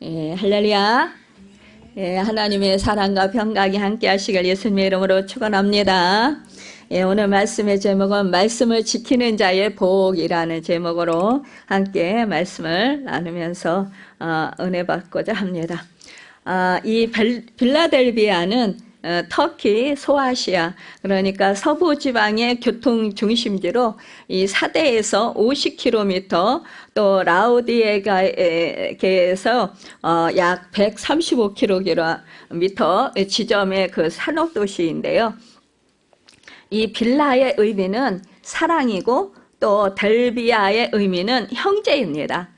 할렐루야. 하나님의 사랑과 평강이 함께 하시길 예수님의 이름으로 축원합니다. 오늘 말씀의 제목은 말씀을 지키는 자의 복이라는 제목으로 함께 말씀을 나누면서 은혜 받고자 합니다. 이 빌라델비아는 터키 소아시아, 그러니까 서부 지방의 교통 중심지로 이 사대에서 50km, 또 라우디에가에서 약 135km 지점의 그 산업 도시인데요. 이 빌라의 의미는 사랑이고 또 델비아의 의미는 형제입니다.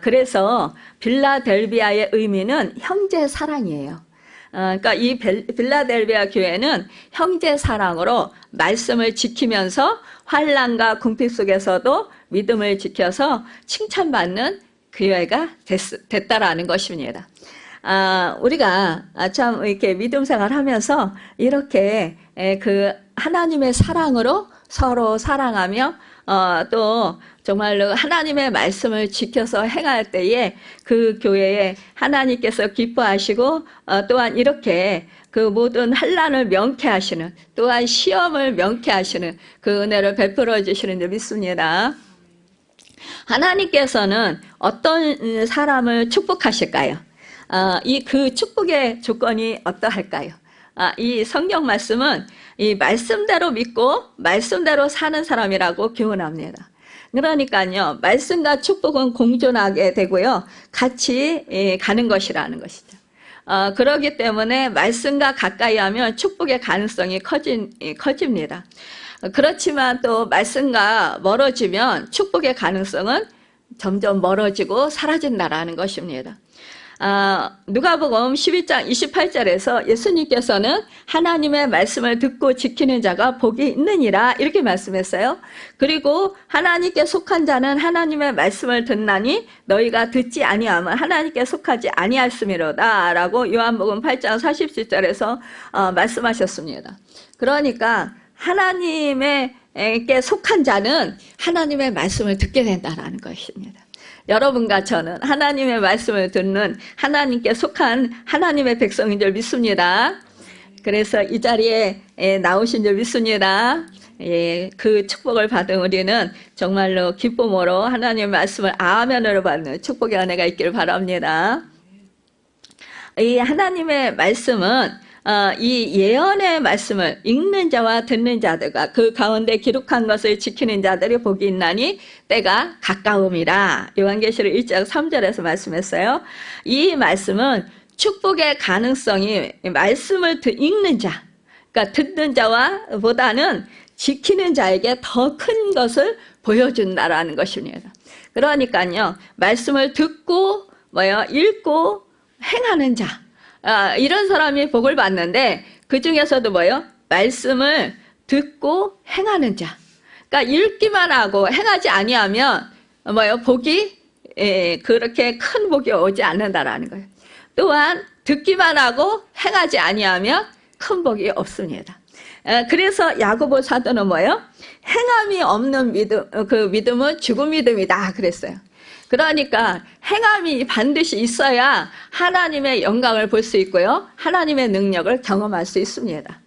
그래서 빌라델비아의 의미는 형제 사랑이에요. 그러니까 이 빌라델비아 교회는 형제 사랑으로 말씀을 지키면서 환난과 궁핍 속에서도 믿음을 지켜서 칭찬받는 교회가 됐다라는 것입니다. 우리가 참 이렇게 믿음 생활하면서 이렇게 그 하나님의 사랑으로 서로 사랑하며 또 정말로 하나님의 말씀을 지켜서 행할 때에 그 교회에 하나님께서 기뻐하시고 또한 이렇게 그 모든 환난을 명쾌하시는, 또한 시험을 명쾌하시는 그 은혜를 베풀어 주시는 줄 믿습니다. 하나님께서는 어떤 사람을 축복하실까요? 그 축복의 조건이 어떠할까요? 이 성경 말씀은 이 말씀대로 믿고 말씀대로 사는 사람이라고 교훈합니다. 그러니까요, 말씀과 축복은 공존하게 되고요, 같이 가는 것이라는 것이죠. 그렇기 때문에 말씀과 가까이 하면 축복의 가능성이 커집니다. 그렇지만 또 말씀과 멀어지면 축복의 가능성은 점점 멀어지고 사라진다라는 것입니다. 누가복음 12장 28절에서 예수님께서는 하나님의 말씀을 듣고 지키는 자가 복이 있느니라 이렇게 말씀했어요. 그리고 하나님께 속한 자는 하나님의 말씀을 듣나니 너희가 듣지 아니하면 하나님께 속하지 아니하였음이로다 라고 요한복음 8장 47절에서 말씀하셨습니다. 그러니까 하나님께 속한 자는 하나님의 말씀을 듣게 된다는 것입니다. 여러분과 저는 하나님의 말씀을 듣는 하나님께 속한 하나님의 백성인 줄 믿습니다. 그래서 이 자리에 나오신 줄 믿습니다. 그 축복을 받은 우리는 정말로 기쁨으로 하나님의 말씀을 아멘으로 받는 축복의 은혜가 있기를 바랍니다. 이 하나님의 말씀은 이 예언의 말씀을 읽는 자와 듣는 자들과 그 가운데 기록한 것을 지키는 자들이 복이 있나니 때가 가까움이라. 요한계시록 1장 3절에서 말씀했어요. 이 말씀은 축복의 가능성이 말씀을 읽는 자, 그러니까 듣는 자와 보다는 지키는 자에게 더 큰 것을 보여준다라는 것입니다. 그러니까요, 말씀을 듣고 읽고 행하는 자, 이런 사람이 복을 받는데 그 중에서도 말씀을 듣고 행하는 자. 그러니까 읽기만 하고 행하지 아니하면 복이 그렇게 큰 복이 오지 않는다라는 거예요. 또한 듣기만 하고 행하지 아니하면 큰 복이 없습니다. 그래서 야고보 사도는 행함이 없는 믿음, 그 믿음은 죽은 믿음이다 그랬어요. 그러니까 행함이 반드시 있어야 하나님의 영광을 볼 수 있고요, 하나님의 능력을 경험할 수 있습니다.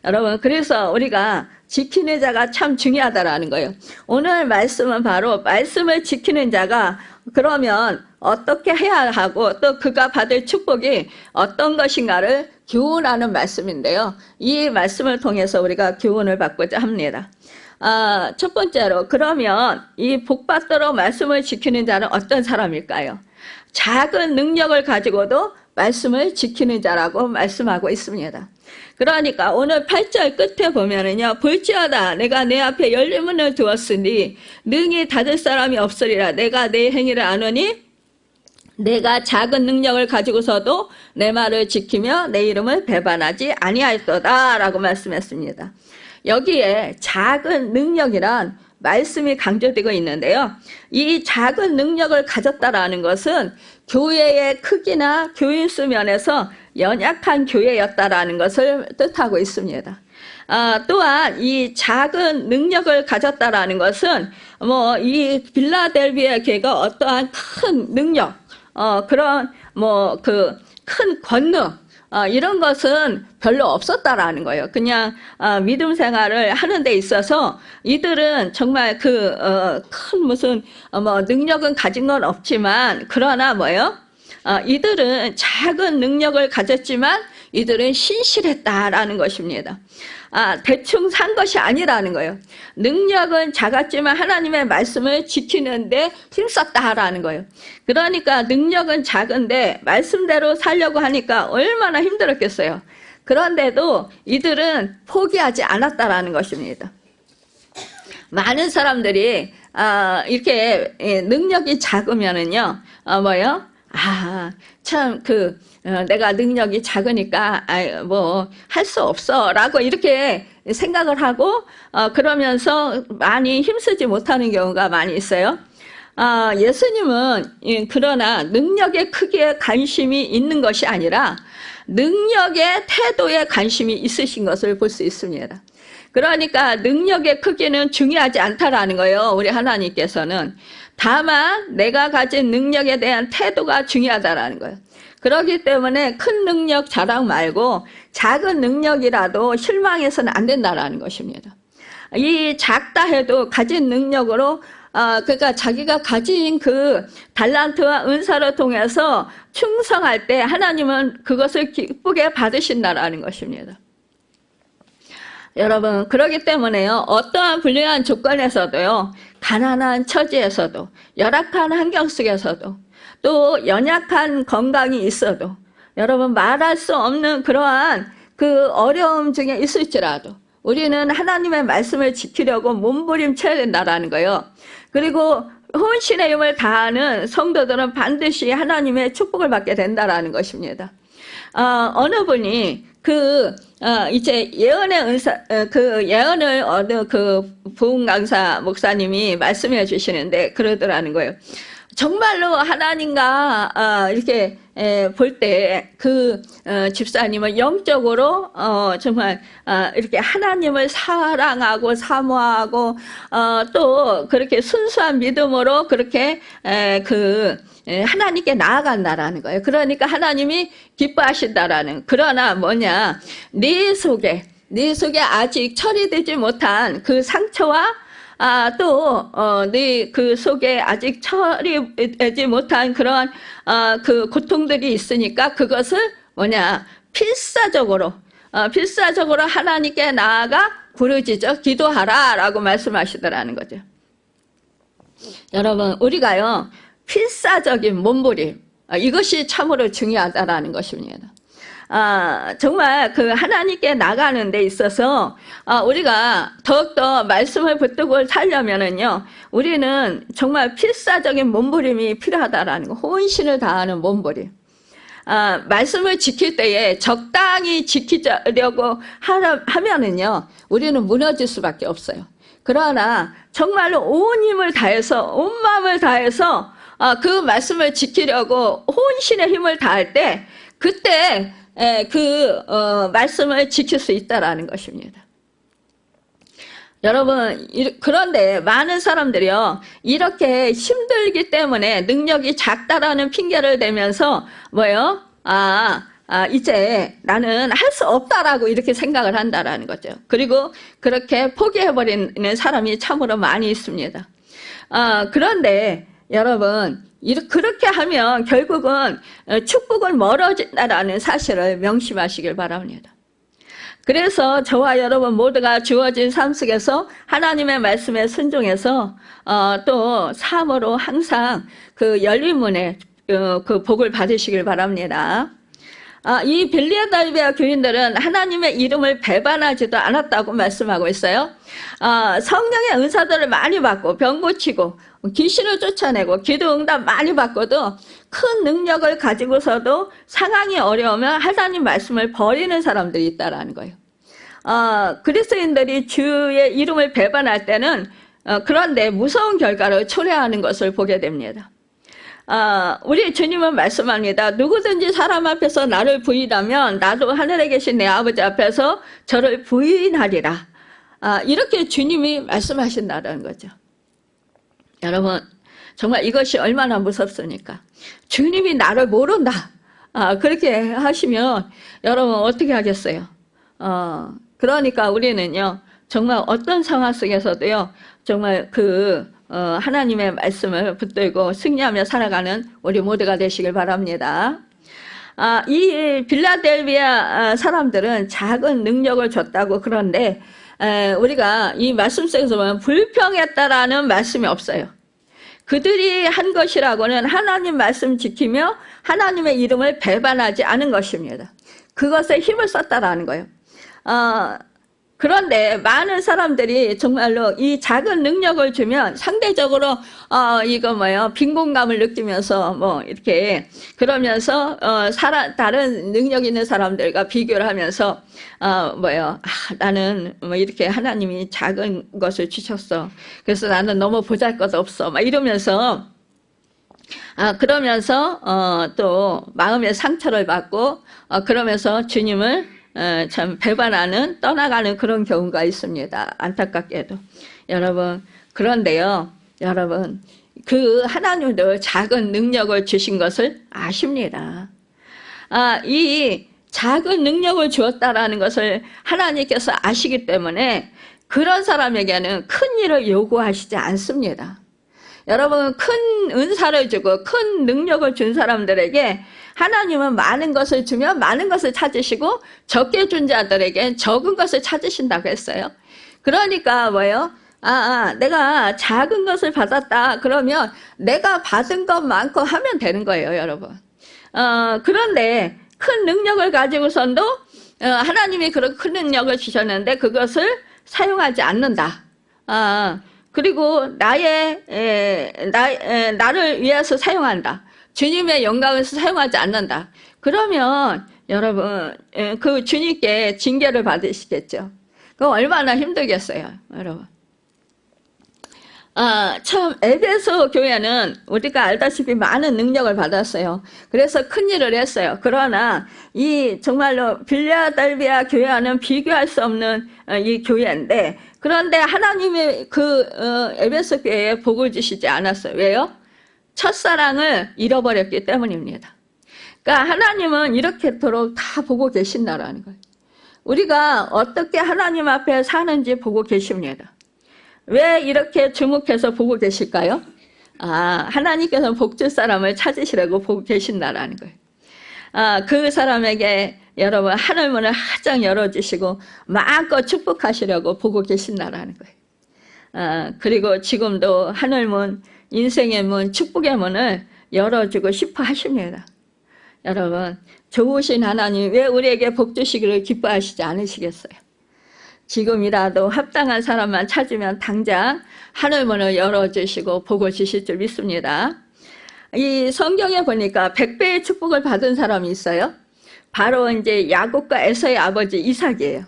여러분, 그래서 우리가 지키는 자가 참 중요하다라는 거예요. 오늘 말씀은 바로 말씀을 지키는 자가 그러면 어떻게 해야 하고 또 그가 받을 축복이 어떤 것인가를 교훈하는 말씀인데요. 이 말씀을 통해서 우리가 교훈을 받고자 합니다. 첫 번째로, 그러면 이 복받도록 말씀을 지키는 자는 어떤 사람일까요? 작은 능력을 가지고도 말씀을 지키는 자라고 말씀하고 있습니다. 그러니까 오늘 8절 끝에 보면은요, 볼지어다 내가 내 앞에 열린 문을 두었으니 능히 닫을 사람이 없으리라. 내가 내 행위를 아노니 내가 작은 능력을 가지고서도 내 말을 지키며 내 이름을 배반하지 아니하였도다 라고 말씀했습니다. 여기에 작은 능력이란 말씀이 강조되고 있는데요. 이 작은 능력을 가졌다라는 것은 교회의 크기나 교인수 면에서 연약한 교회였다라는 것을 뜻하고 있습니다. 또한 이 작은 능력을 가졌다라는 것은 이 빌라델비아 교회가 어떠한 큰 능력, 그런 뭐 그 큰 권능 이런 것은 별로 없었다라는 거예요. 그냥 믿음 생활을 하는 데 있어서 이들은 정말 그 큰 무슨 뭐 능력은 가진 건 없지만 그러나 뭐예요? 이들은 작은 능력을 가졌지만 이들은 신실했다라는 것입니다. 대충 산 것이 아니라는 거예요. 능력은 작았지만 하나님의 말씀을 지키는데 힘썼다라는 거예요. 그러니까 능력은 작은데 말씀대로 살려고 하니까 얼마나 힘들었겠어요. 그런데도 이들은 포기하지 않았다라는 것입니다. 많은 사람들이 이렇게 능력이 작으면은요, 뭐요? 참 내가 능력이 작으니까 뭐 할 수 없어라고 이렇게 생각을 하고 그러면서 많이 힘쓰지 못하는 경우가 많이 있어요. 예수님은 그러나 능력의 크기에 관심이 있는 것이 아니라 능력의 태도에 관심이 있으신 것을 볼 수 있습니다. 그러니까 능력의 크기는 중요하지 않다라는 거예요. 우리 하나님께서는. 다만 내가 가진 능력에 대한 태도가 중요하다라는 거예요. 그렇기 때문에 큰 능력 자랑 말고 작은 능력이라도 실망해서는 안 된다라는 것입니다. 이 작다 해도 가진 능력으로 그러니까 자기가 가진 그 달란트와 은사를 통해서 충성할 때 하나님은 그것을 기쁘게 받으신다라는 것입니다. 여러분, 그렇기 때문에요, 어떠한 불리한 조건에서도요, 가난한 처지에서도, 열악한 환경 속에서도, 또 연약한 건강이 있어도, 여러분, 말할 수 없는 그러한 그 어려움 중에 있을지라도, 우리는 하나님의 말씀을 지키려고 몸부림쳐야 된다라는 거예요. 그리고 혼신의 힘을 다하는 성도들은 반드시 하나님의 축복을 받게 된다라는 것입니다. 어느 분이 이제 예언의 은사, 예언을 얻은 부흥 강사 목사님이 말씀해 주시는데 그러더라는 거예요. 정말로 하나님과 이렇게 볼 때 집사님은 영적으로 정말 이렇게 하나님을 사랑하고 사모하고 또 그렇게 순수한 믿음으로 그렇게 하나님께 나아간다라는 거예요. 그러니까 하나님이 기뻐하신다라는. 그러나 뭐냐, 네 속에 아직 처리되지 못한 그 상처와 네 그 속에 아직 처리되지 못한 그런 그 고통들이 있으니까 그것을 뭐냐, 필사적으로 하나님께 나아가 부르짖어 기도하라라고 말씀하시더라는 거죠. 여러분, 우리가요, 필사적인 몸부림, 이것이 참으로 중요하다라는 것입니다. 정말 하나님께 나가는 데 있어서 우리가 더욱더 말씀을 붙들고 살려면은요, 우리는 정말 필사적인 몸부림이 필요하다라는 거, 혼신을 다하는 몸부림. 말씀을 지킬 때에 적당히 지키려고 하면은요, 우리는 무너질 수밖에 없어요. 그러나 정말로 온 힘을 다해서, 온 마음을 다해서 그 말씀을 지키려고 혼신의 힘을 다할 때, 그때 말씀을 지킬 수 있다라는 것입니다. 여러분, 그런데 많은 사람들이요, 이렇게 힘들기 때문에 능력이 작다라는 핑계를 대면서 뭐예요? 이제 나는 할 수 없다라고 이렇게 생각을 한다라는 거죠. 그리고 그렇게 포기해버리는 사람이 참으로 많이 있습니다. 그런데 여러분, 그렇게 하면 결국은 축복은 멀어진다라는 사실을 명심하시길 바랍니다. 그래서 저와 여러분 모두가 주어진 삶 속에서 하나님의 말씀에 순종해서 또 삶으로 항상 그 열린 문에 그 복을 받으시길 바랍니다. 이 빌리아달비아 교인들은 하나님의 이름을 배반하지도 않았다고 말씀하고 있어요. 성령의 은사들을 많이 받고 병 고치고 귀신을 쫓아내고 기도 응답 많이 받고도 큰 능력을 가지고서도 상황이 어려우면 하나님 말씀을 버리는 사람들이 있다라는 거예요. 그리스도인들이 주의 이름을 배반할 때는 그런데 무서운 결과를 초래하는 것을 보게 됩니다. 우리 주님은 말씀합니다. 누구든지 사람 앞에서 나를 부인하면 나도 하늘에 계신 내 아버지 앞에서 저를 부인하리라. 이렇게 주님이 말씀하신다는 거죠. 여러분, 정말 이것이 얼마나 무섭습니까? 주님이 나를 모른다. 그렇게 하시면 여러분 어떻게 하겠어요? 그러니까 우리는요, 정말 어떤 상황 속에서도요, 정말 하나님의 말씀을 붙들고 승리하며 살아가는 우리 모두가 되시길 바랍니다. 이 빌라델비아 사람들은 작은 능력을 줬다고 그런데, 우리가 이 말씀 속에서 보면 불평했다라는 말씀이 없어요. 그들이 한 것이라고는 하나님 말씀 지키며 하나님의 이름을 배반하지 않은 것입니다. 그것에 힘을 썼다라는 거예요. 그런데 많은 사람들이 정말로 이 작은 능력을 주면 상대적으로 빈곤감을 느끼면서 이렇게 그러면서 다른 능력 있는 사람들과 비교를 하면서 나는 이렇게 하나님이 작은 것을 주셨어. 그래서 나는 너무 보잘것없어. 이러면서 또 마음의 상처를 받고 그러면서 주님을 참 배반하는, 떠나가는 그런 경우가 있습니다. 안타깝게도. 여러분, 그런데요, 여러분, 하나님도 작은 능력을 주신 것을 아십니다. 이 작은 능력을 주었다라는 것을 하나님께서 아시기 때문에 그런 사람에게는 큰 일을 요구하시지 않습니다. 여러분, 큰 은사를 주고 큰 능력을 준 사람들에게 하나님은 많은 것을 주면 많은 것을 찾으시고 적게 준 자들에게 적은 것을 찾으신다고 했어요. 그러니까 내가 작은 것을 받았다 그러면 내가 받은 것만큼 하면 되는 거예요, 여러분. 그런데 큰 능력을 가지고선도 하나님이 그런 큰 능력을 주셨는데 그것을 사용하지 않는다. 그리고 나를 위해서 사용한다. 주님의 영광에서 사용하지 않는다. 그러면 여러분, 그 주님께 징계를 받으시겠죠. 그럼 얼마나 힘들겠어요, 여러분. 참 에베소 교회는 우리가 알다시피 많은 능력을 받았어요. 그래서 큰 일을 했어요. 그러나 정말로 빌라델비아 교회와는 비교할 수 없는 이 교회인데, 그런데 하나님이 에베소 교회에 복을 주시지 않았어요. 왜요? 첫사랑을 잃어버렸기 때문입니다. 그러니까 하나님은 이렇게도록 다 보고 계신다라는 거예요. 우리가 어떻게 하나님 앞에 사는지 보고 계십니다. 왜 이렇게 주목해서 보고 계실까요? 하나님께서 복줄 사람을 찾으시라고 보고 계신다라는 거예요. 그 사람에게 여러분 하늘문을 활짝 열어주시고 마음껏 축복하시려고 보고 계신다라는 거예요. 그리고 지금도 하늘문, 인생의 문, 축복의 문을 열어주고 싶어 하십니다. 여러분, 좋으신 하나님 왜 우리에게 복 주시기를 기뻐하시지 않으시겠어요? 지금이라도 합당한 사람만 찾으면 당장 하늘문을 열어주시고 복을 주실 줄 믿습니다. 이 성경에 보니까 100배의 축복을 받은 사람이 있어요. 바로 이제 야곱과 에서의 아버지 이삭이에요.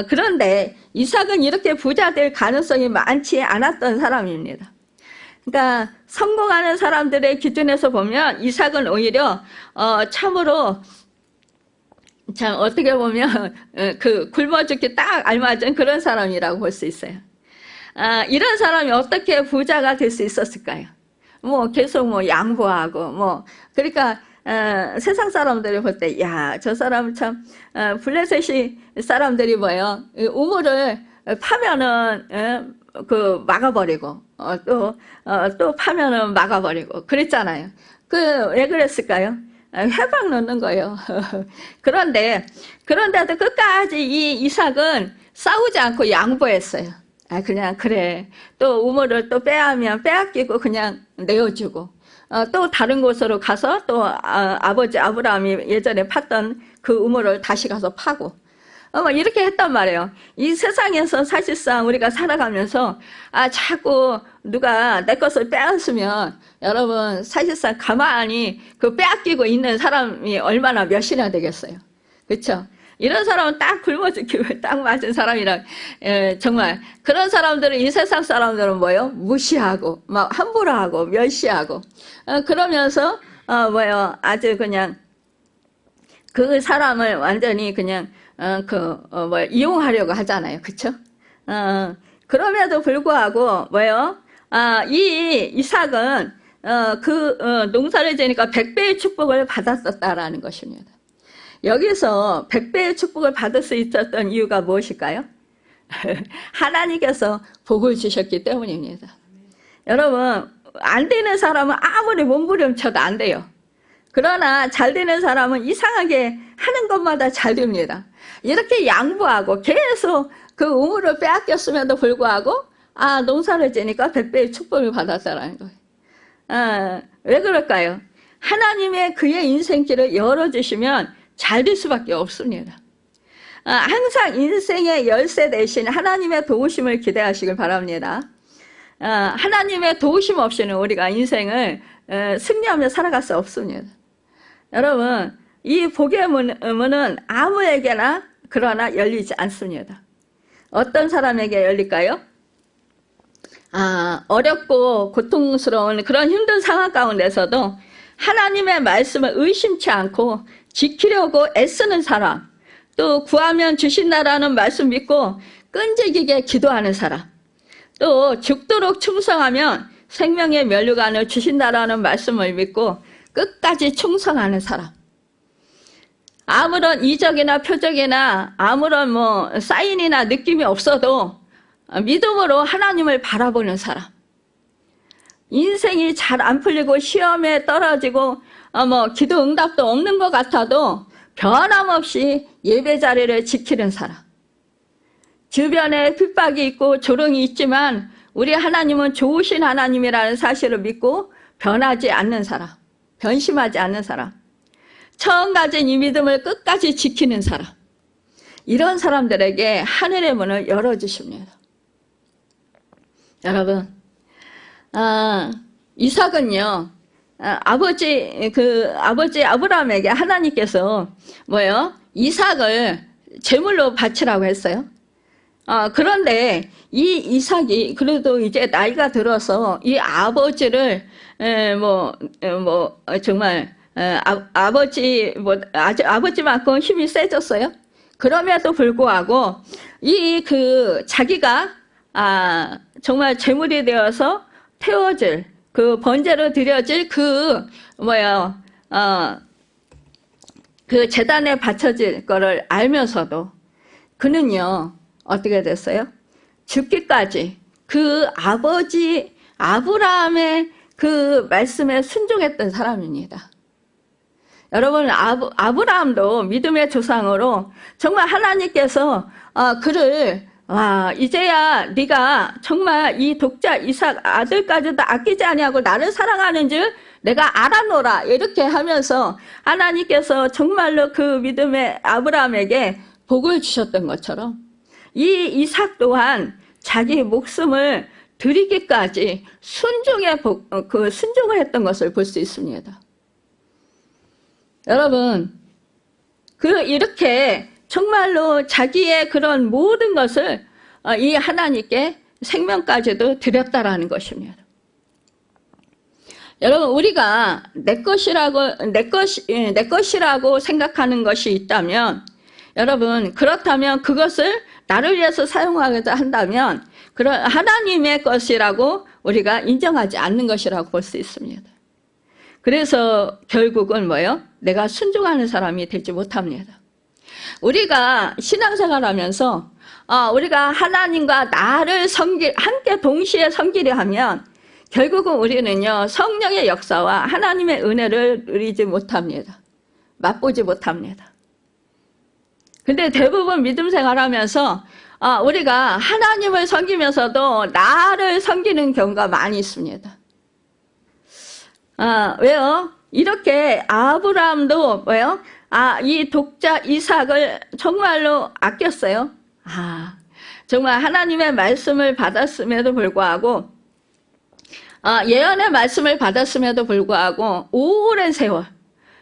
그런데 이삭은 이렇게 부자 될 가능성이 많지 않았던 사람입니다. 그러니까 성공하는 사람들의 기준에서 보면 이삭은 오히려 참으로 참 어떻게 보면 굶어 죽기 딱 알맞은 그런 사람이라고 볼 수 있어요. 이런 사람이 어떻게 부자가 될 수 있었을까요? 계속 양보하고 그러니까 세상 사람들이 볼 때 저 사람 참 블레셋이 사람들이 우물을 파면은 막아버리고 또 파면은 막아버리고 그랬잖아요. 왜 그랬을까요? 해방 넣는 거예요. 그런데도 끝까지 이 이삭은 싸우지 않고 양보했어요. 그냥 그래. 또 우물을 또 빼앗으면 빼앗기고 그냥 내어주고 또 다른 곳으로 가서 또 아버지 아브라함이 예전에 팠던 그 우물을 다시 가서 파고 이렇게 했단 말이에요. 이 세상에서 사실상 우리가 살아가면서 자꾸 누가 내 것을 빼앗으면 여러분 사실상 가만히 빼앗기고 있는 사람이 얼마나 몇이나 되겠어요. 그렇죠? 이런 사람은 딱 굶어 죽기에 딱 맞은 사람이라 정말 그런 사람들은 이 세상 사람들은 무시하고 함부로 하고 멸시하고 그러면서 아주 그냥 그 사람을 완전히 그냥 이용하려고 하잖아요. 그쵸? 그럼에도 불구하고 이 이삭은 농사를 지니까 100배의 축복을 받았었다라는 것입니다. 여기서 100배의 축복을 받을 수 있었던 이유가 무엇일까요? 하나님께서 복을 주셨기 때문입니다. 여러분, 안 되는 사람은 아무리 몸부림쳐도 안 돼요. 그러나 잘 되는 사람은 이상하게 하는 것마다 잘 됩니다. 이렇게 양보하고 계속 그 우물을 빼앗겼음에도 불구하고 농사를 지니까 100배의 축복을 받았다라는 거예요. 왜 그럴까요? 하나님의 그의 인생길을 열어주시면 잘 될 수밖에 없습니다. 항상 인생의 열쇠 대신 하나님의 도우심을 기대하시길 바랍니다. 하나님의 도우심 없이는 우리가 인생을 승리하며 살아갈 수 없습니다. 여러분, 이 복의 문은 아무에게나 그러나 열리지 않습니다. 어떤 사람에게 열릴까요? 어렵고 고통스러운 그런 힘든 상황 가운데서도 하나님의 말씀을 의심치 않고 지키려고 애쓰는 사람, 또 구하면 주신다라는 말씀 믿고 끈질기게 기도하는 사람, 또 죽도록 충성하면 생명의 면류관을 주신다라는 말씀을 믿고 끝까지 충성하는 사람, 아무런 이적이나 표적이나 아무런 사인이나 느낌이 없어도 믿음으로 하나님을 바라보는 사람, 인생이 잘 안 풀리고 시험에 떨어지고 기도 응답도 없는 것 같아도 변함없이 예배 자리를 지키는 사람, 주변에 핍박이 있고 조롱이 있지만 우리 하나님은 좋으신 하나님이라는 사실을 믿고 변하지 않는 사람, 변심하지 않는 사람, 처음 가진 이 믿음을 끝까지 지키는 사람, 이런 사람들에게 하늘의 문을 열어주십니다. 여러분, 이삭은요, 아버지 아브라함에게 하나님께서 이삭을 제물로 바치라고 했어요. 그런데 이 이삭이 그래도 이제 나이가 들어서 이 아버지를 정말 아버지만큼 힘이 세졌어요. 그럼에도 불구하고 자기가 정말 제물이 되어서 태워질 그 번제로 드려질 그 제단에 바쳐질 거를 알면서도 그는요 어떻게 됐어요? 죽기까지 그 아버지 아브라함의 그 말씀에 순종했던 사람입니다. 여러분, 아브라함도 믿음의 조상으로 정말 하나님께서 그를 이제야 네가 정말 이 독자 이삭 아들까지도 아끼지 아니하고 나를 사랑하는 줄 내가 알아노라, 이렇게 하면서 하나님께서 정말로 그 믿음의 아브라함에게 복을 주셨던 것처럼 이 이삭 또한 자기 목숨을 드리기까지 순종을 했던 것을 볼 수 있습니다. 여러분, 이렇게 정말로 자기의 그런 모든 것을 이 하나님께 생명까지도 드렸다라는 것입니다. 여러분, 우리가 내 것이라고 생각하는 것이 있다면, 여러분, 그렇다면 그것을 나를 위해서 사용하기도 한다면, 그런 하나님의 것이라고 우리가 인정하지 않는 것이라고 볼 수 있습니다. 그래서 결국은 내가 순종하는 사람이 되지 못합니다. 우리가 신앙생활하면서 우리가 하나님과 나를 함께 동시에 섬기려 하면 결국은 우리는요 성령의 역사와 하나님의 은혜를 누리지 못합니다. 맛보지 못합니다. 근데 대부분 믿음 생활하면서 우리가 하나님을 섬기면서도 나를 섬기는 경우가 많이 있습니다. 왜요? 이렇게 아브라함도 이 독자 이삭을 정말로 아꼈어요. 정말 하나님의 말씀을 받았음에도 불구하고 예언의 말씀을 받았음에도 불구하고 오랜 세월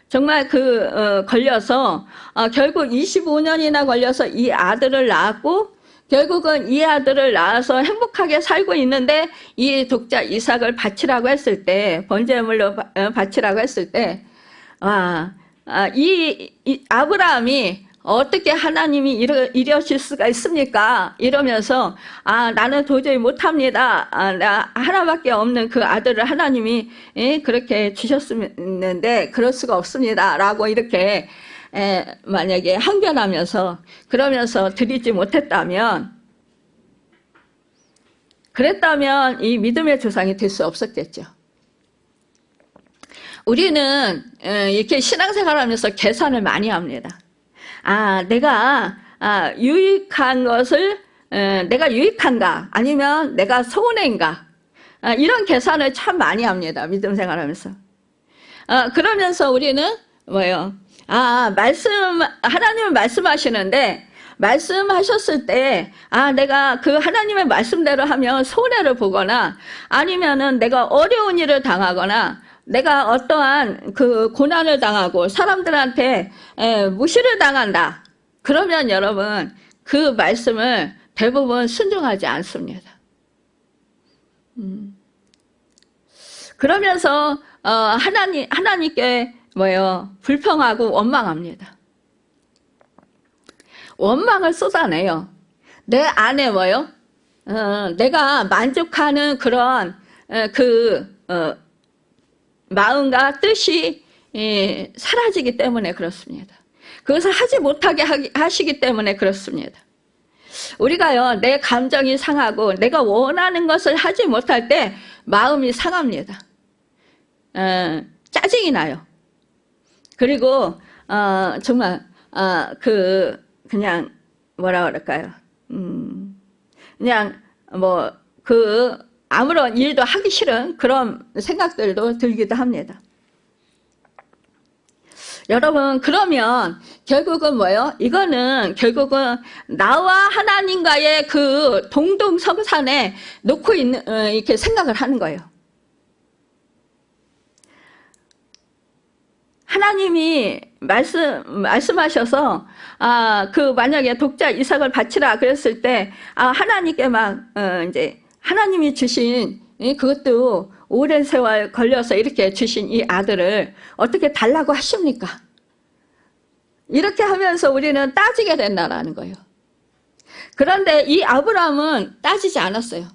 정말 걸려서 결국 25년이나 걸려서 이 아들을 낳았고 결국은 이 아들을 낳아서 행복하게 살고 있는데 이 독자 이삭을 바치라고 했을 때 번제물로 바치라고 했을 때 이 아브라함이 어떻게 하나님이 이러실 수가 있습니까? 이러면서 나는 도저히 못합니다. 나 하나밖에 없는 그 아들을 하나님이 그렇게 주셨는데 그럴 수가 없습니다. 라고 이렇게 만약에 항변하면서 그러면서 드리지 못했다면 그랬다면 이 믿음의 조상이 될 수 없었겠죠. 우리는 이렇게 신앙생활하면서 계산을 많이 합니다. 내가 유익한 것을 내가 유익한가 아니면 내가 손해인가 이런 계산을 참 많이 합니다. 믿음 생활하면서. 그러면서 우리는 뭐예요? 하나님은 말씀하시는데 말씀하셨을 때 내가 그 하나님의 말씀대로 하면 손해를 보거나 아니면은 내가 어려운 일을 당하거나 내가 어떠한 그 고난을 당하고 사람들한테 무시를 당한다. 그러면 여러분 그 말씀을 대부분 순종하지 않습니다. 그러면서 하나님께 불평하고 원망합니다. 원망을 쏟아내요. 내 안에 내가 만족하는 그런 마음과 뜻이 사라지기 때문에 그렇습니다. 그것을 하지 못하게 하시기 때문에 그렇습니다. 우리가요, 내 감정이 상하고 내가 원하는 것을 하지 못할 때 마음이 상합니다. 짜증이 나요. 그리고 정말 그냥 뭐라 그럴까요? 그냥 아무런 일도 하기 싫은 그런 생각들도 들기도 합니다. 여러분, 그러면 결국은 이거는 결국은 나와 하나님과의 그 동등성산에 놓고 이렇게 생각을 하는 거예요. 하나님이 말씀하셔서 만약에 독자 이삭을 바치라 그랬을 때 하나님께 이제 하나님이 주신 그것도 오랜 세월 걸려서 이렇게 주신 이 아들을 어떻게 달라고 하십니까? 이렇게 하면서 우리는 따지게 된다라는 거예요. 그런데 이 아브라함은 따지지 않았어요.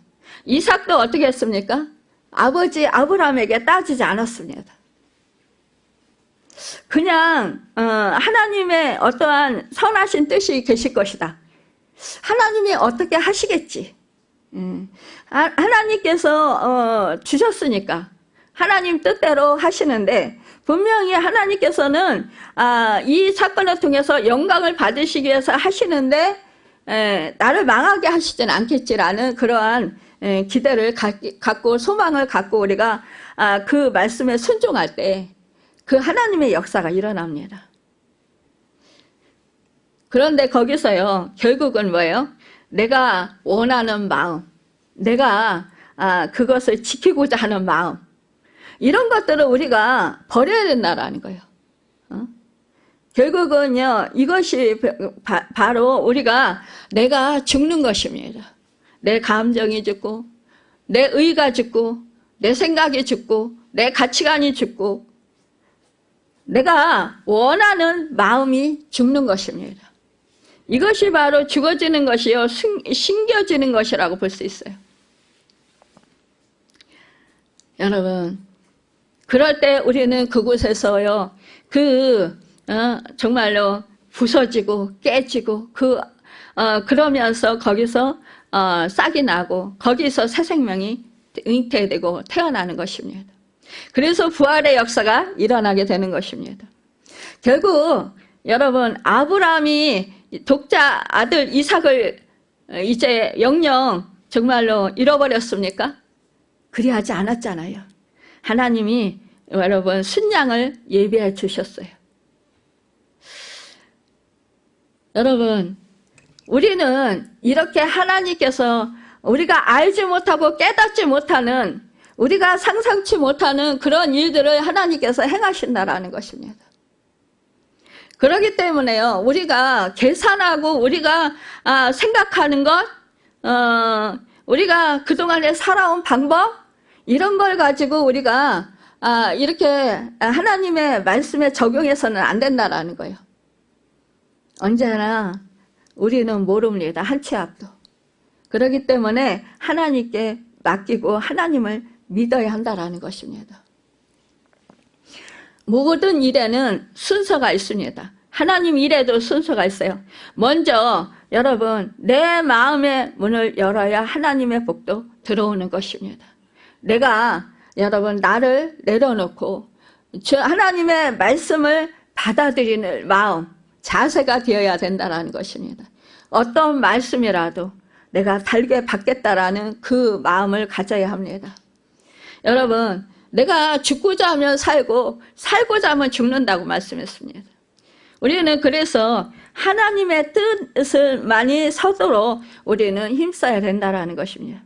이삭도 어떻게 했습니까? 아버지 아브라함에게 따지지 않았습니다. 그냥 하나님의 어떠한 선하신 뜻이 계실 것이다. 하나님이 어떻게 하시겠지. 하나님께서 주셨으니까 하나님 뜻대로 하시는데 분명히 하나님께서는 이 사건을 통해서 영광을 받으시기 위해서 하시는데 나를 망하게 하시진 않겠지라는 그러한 기대를 갖고 소망을 갖고 우리가 그 말씀에 순종할 때 그 하나님의 역사가 일어납니다. 그런데 거기서요, 결국은 내가 원하는 마음, 내가 그것을 지키고자 하는 마음, 이런 것들을 우리가 버려야 된다라는 거예요. 결국은요, 이것이 바로 우리가 내가 죽는 것입니다. 내 감정이 죽고, 내 의가 죽고, 내 생각이 죽고, 내 가치관이 죽고, 내가 원하는 마음이 죽는 것입니다. 이것이 바로 죽어지는 것이요, 심겨지는 것이라고 볼 수 있어요. 여러분, 그럴 때 우리는 그곳에서요, 정말로 부서지고 깨지고, 그러면서 거기서 싹이 나고, 거기서 새 생명이 잉태되고 태어나는 것입니다. 그래서 부활의 역사가 일어나게 되는 것입니다. 결국 여러분, 아브라함이 독자 아들 이삭을 이제 영영 정말로 잃어버렸습니까? 그리하지 않았잖아요. 하나님이 여러분 순양을 예비해 주셨어요. 여러분, 우리는 이렇게 하나님께서 우리가 알지 못하고 깨닫지 못하는, 우리가 상상치 못하는 그런 일들을 하나님께서 행하신다라는 것입니다. 그렇기 때문에요, 우리가 계산하고 우리가 생각하는 것, 우리가 그동안에 살아온 방법, 이런 걸 가지고 우리가 이렇게 하나님의 말씀에 적용해서는 안 된다라는 거예요. 언제나 우리는 모릅니다. 한 치 앞도. 그렇기 때문에 하나님께 맡기고 하나님을 믿어야 한다라는 것입니다. 모든 일에는 순서가 있습니다. 하나님 일에도 순서가 있어요. 먼저 여러분 내 마음의 문을 열어야 하나님의 복도 들어오는 것입니다. 내가 여러분 나를 내려놓고 하나님의 말씀을 받아들이는 마음, 자세가 되어야 된다는 것입니다. 어떤 말씀이라도 내가 달게 받겠다라는 그 마음을 가져야 합니다. 여러분 내가 죽고자 하면 살고 살고자 하면 죽는다고 말씀했습니다. 우리는 그래서 하나님의 뜻을 많이 서도록 우리는 힘써야 된다는 것입니다.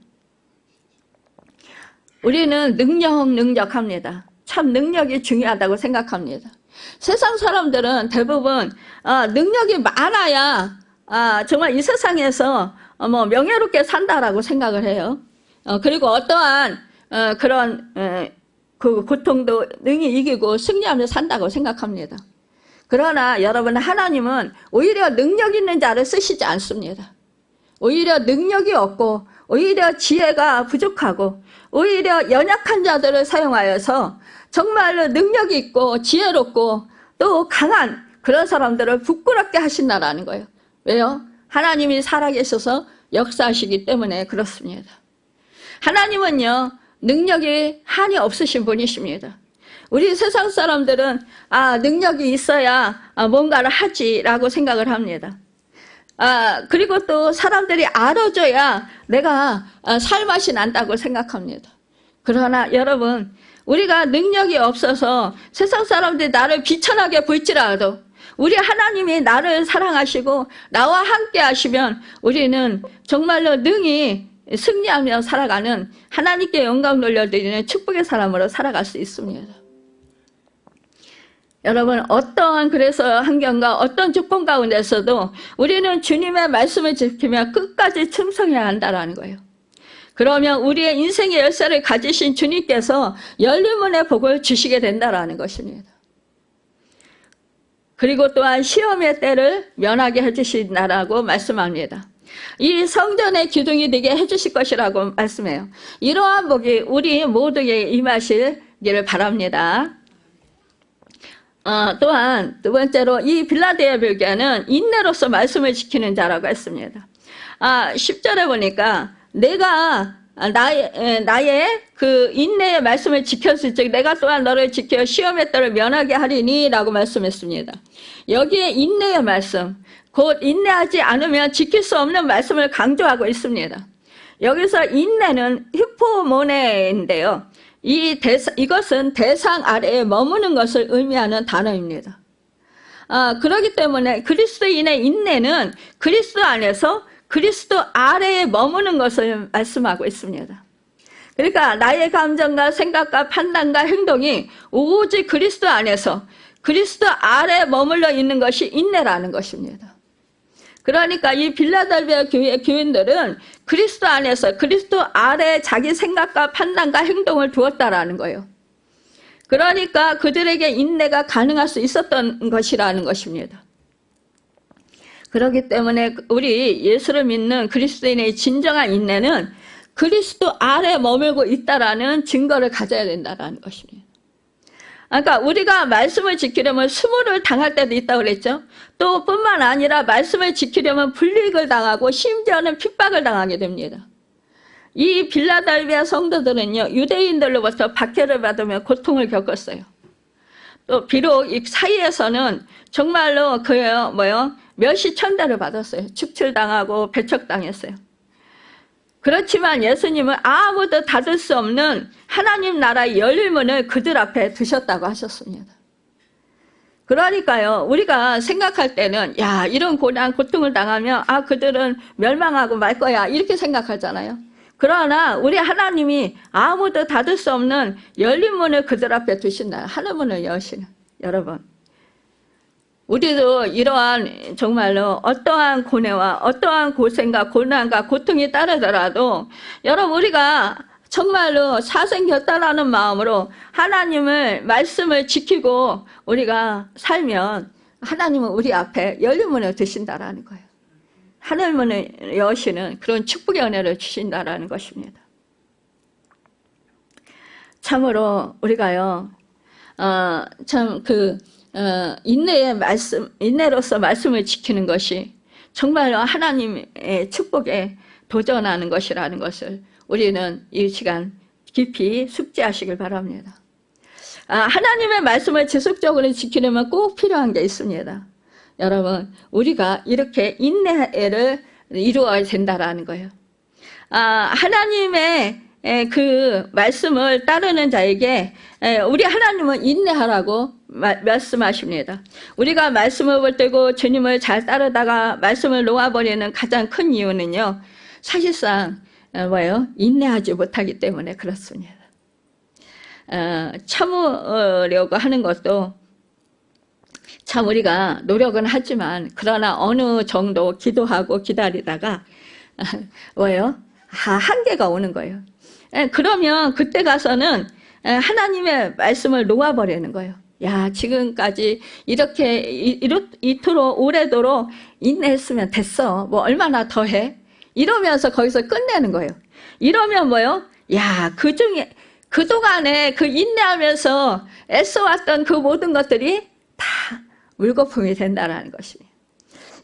우리는 능력합니다. 참 능력이 중요하다고 생각합니다. 세상 사람들은 대부분 능력이 많아야 정말 이 세상에서 명예롭게 산다라고 생각을 해요. 그리고 어떠한 그런 그 고통도 능히 이기고 승리하며 산다고 생각합니다. 그러나 여러분 하나님은 오히려 능력 있는 자를 쓰시지 않습니다. 오히려 능력이 없고 오히려 지혜가 부족하고 오히려 연약한 자들을 사용하여서 정말로 능력이 있고 지혜롭고 또 강한 그런 사람들을 부끄럽게 하신다라는 거예요. 왜요? 하나님이 살아계셔서 역사하시기 때문에 그렇습니다. 하나님은요 능력이 한이 없으신 분이십니다. 우리 세상 사람들은 능력이 있어야 뭔가를 하지라고 생각을 합니다. 그리고 또 사람들이 알아줘야 내가 살맛이 난다고 생각합니다. 그러나 여러분 우리가 능력이 없어서 세상 사람들이 나를 비천하게 볼지라도 우리 하나님이 나를 사랑하시고 나와 함께 하시면 우리는 정말로 능히 승리하며 살아가는 하나님께 영광 돌려드리는 축복의 사람으로 살아갈 수 있습니다. 여러분 어떠한 그래서 환경과 어떤 조건 가운데서도 우리는 주님의 말씀을 지키며 끝까지 충성해야 한다는 거예요. 그러면 우리의 인생의 열쇠를 가지신 주님께서 열린 문의 복을 주시게 된다는 것입니다. 그리고 또한 시험의 때를 면하게 해주신다라고 말씀합니다. 이 성전의 기둥이 되게 해주실 것이라고 말씀해요. 이러한 복이 우리 모두에게 임하시기를 바랍니다. 또한 두 번째로 이 빌라델비아 교회는 인내로서 말씀을 지키는 자라고 했습니다. 10절에 보니까 내가 나의 그 인내의 말씀을 지켰을 적 내가 또한 너를 지켜 시험의 때를 면하게 하리니 라고 말씀했습니다. 여기에 인내의 말씀, 곧 인내하지 않으면 지킬 수 없는 말씀을 강조하고 있습니다. 여기서 인내는 히포모네인데요. 이것은 대상 아래에 머무는 것을 의미하는 단어입니다. 그렇기 때문에 그리스도인의 인내는 그리스도 안에서 그리스도 아래에 머무는 것을 말씀하고 있습니다. 그러니까 나의 감정과 생각과 판단과 행동이 오직 그리스도 안에서 그리스도 아래에 머물러 있는 것이 인내라는 것입니다. 그러니까 이 빌라델비아 교회 교인들은 그리스도 안에서 그리스도 아래에 자기 생각과 판단과 행동을 두었다라는 거예요. 그러니까 그들에게 인내가 가능할 수 있었던 것이라는 것입니다. 그렇기 때문에 우리 예수를 믿는 그리스도인의 진정한 인내는 그리스도 아래에 머물고 있다라는 증거를 가져야 된다는 것입니다. 그러니까 우리가 말씀을 지키려면 수모를 당할 때도 있다고 그랬죠. 또 뿐만 아니라 말씀을 지키려면 불이익을 당하고 심지어는 핍박을 당하게 됩니다. 이 빌라델비아 성도들은요 유대인들로부터 박해를 받으며 고통을 겪었어요. 또 비록 이 사이에서는 정말로 멸시 천대를 받았어요. 축출당하고 배척당했어요. 그렇지만 예수님은 아무도 닫을 수 없는 하나님 나라의 열린 문을 그들 앞에 두셨다고 하셨습니다. 그러니까요 우리가 생각할 때는 이런 고난 고통을 당하면 그들은 멸망하고 말 거야 이렇게 생각하잖아요. 그러나 우리 하나님이 아무도 닫을 수 없는 열린 문을 그들 앞에 두신다. 하늘문을 여시는 여러분, 우리도 이러한 정말로 어떠한 고뇌와 어떠한 고생과 고난과 고통이 따르더라도 여러분 우리가 정말로 사생결단하는 마음으로 하나님을 말씀을 지키고 우리가 살면 하나님은 우리 앞에 열린 문을 드신다라는 거예요. 하늘문을 여시는 그런 축복의 은혜를 주신다라는 것입니다. 참으로 우리가요, 인내로서 말씀을 지키는 것이 정말로 하나님의 축복에 도전하는 것이라는 것을 우리는 이 시간 깊이 숙지하시길 바랍니다. 하나님의 말씀을 지속적으로 지키려면 꼭 필요한 게 있습니다. 여러분, 우리가 이렇게 인내를 이루어야 된다라는 거예요. 하나님의 그 말씀을 따르는 자에게 우리 하나님은 인내하라고 말씀하십니다. 우리가 말씀을 붙들고 주님을 잘 따르다가 말씀을 놓아버리는 가장 큰 이유는요, 사실상 뭐예요? 인내하지 못하기 때문에 그렇습니다. 참으려고 하는 것도 참 우리가 노력은 하지만 그러나 어느 정도 기도하고 기다리다가 뭐예요? 한계가 오는 거예요. 그러면 그때 가서는 하나님의 말씀을 놓아버리는 거예요. 야, 지금까지 이토록 오래도록 인내했으면 됐어. 뭐 얼마나 더 해? 이러면서 거기서 끝내는 거예요. 이러면 뭐요? 야, 그동안에 그 인내하면서 애써왔던 그 모든 것들이 다 물거품이 된다라는 것입니다.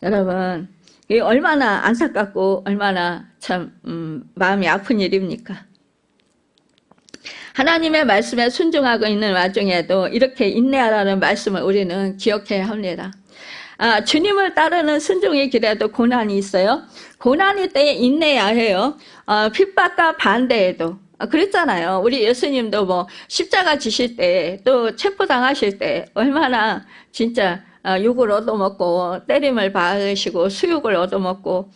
여러분, 이게 얼마나 안타깝고 얼마나 참 마음이 아픈 일입니까? 하나님의 말씀에 순종하고 있는 와중에도 이렇게 인내하라는 말씀을 우리는 기억해야 합니다. 주님을 따르는 순종의 길에도 고난이 있어요. 고난일 때에 인내해야 해요. 핍박과 반대에도. 그랬잖아요. 우리 예수님도 뭐 십자가 지실 때 또 체포당하실 때 얼마나 진짜 욕을 얻어먹고 때림을 받으시고 수욕을 얻어먹고